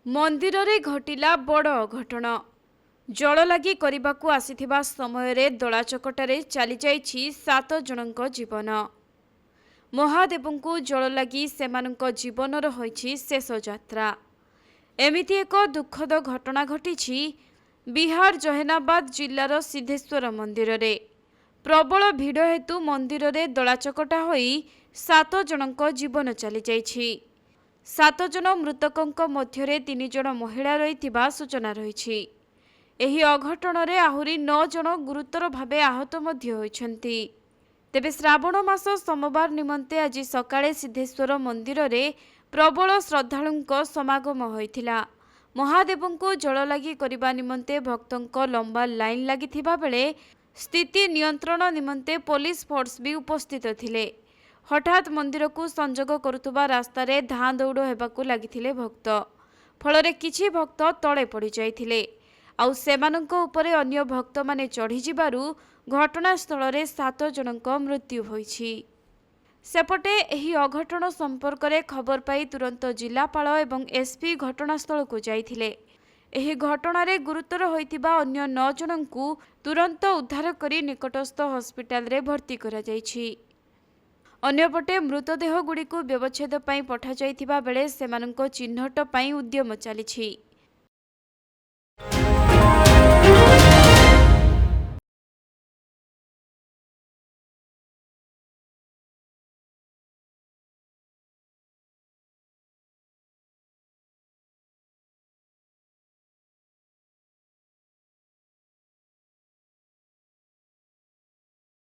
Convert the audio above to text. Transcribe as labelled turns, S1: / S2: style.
S1: मंदिर रे घटिला बड़ अघटन। जल लगी करबाकू आसीथिबा समयरे दलाचकटारे चली जाइछि 7 जनक जीवन। महादेवंकु जल लगी सेमानक जीवनर होइछि शेष यात्रा। एमिति एक दुखद घटना घटिछि बिहार जहेनाबाद जिल्लार सिद्धेश्वर मंदिर रे। प्रबल भिड़ हेतु मंदिर रे दलाचकटा होई 7 जनक जीवन चली जाइछि। 7 जन मृतकंक मध्यरे 3 जन महिला रहिथिबा सूचना रहिछि। एही अघटन रे आहुरी 9 जन गुरुतर भावे आहत मध्य होइछन्ति। तेबे श्रावण मास सोमवार निमंते आज सकाळे सिद्धेश्वर मंदिर रे प्रबल श्रद्धालुंक समागम होइथिला। महादेवंकु जल लागी करिबा निमंते भक्तंक लंबा लाइन लागिथिबा बेले स्थिति नियंत्रण निमंते पुलिस फोर्स भी उपस्थित थिले। हठात मंदिर को संजोग करुवा रास्ता रे धाँ दौड़ हेबाकू लागिथिले भक्त। फलरे किछि भक्त तळे पड़ी जाइथिले आउ सेमानंक उपरे अन्य भक्त माने चढ़ी जिबारु घटनास्थल रे 7 जनक मृत्यु होइछि। सेपटे एही अघटन संपर्क रे खबर पाई तुरंत जिलापाल एवं एसपी घटनास्थल को जाइथिले। एही घटना रे गुरुतर होइतिबा अन्य 9 जनंकु तुरंत उद्धार करी निकटस्थ हॉस्पिटल रे भर्ती करा जाइछि। अन्यपटे मृतदेह गुड़िक व्यवच्छेद पठा जाइथिबा बेले सेमानंक चिन्हट पई उद्यम चलिछि।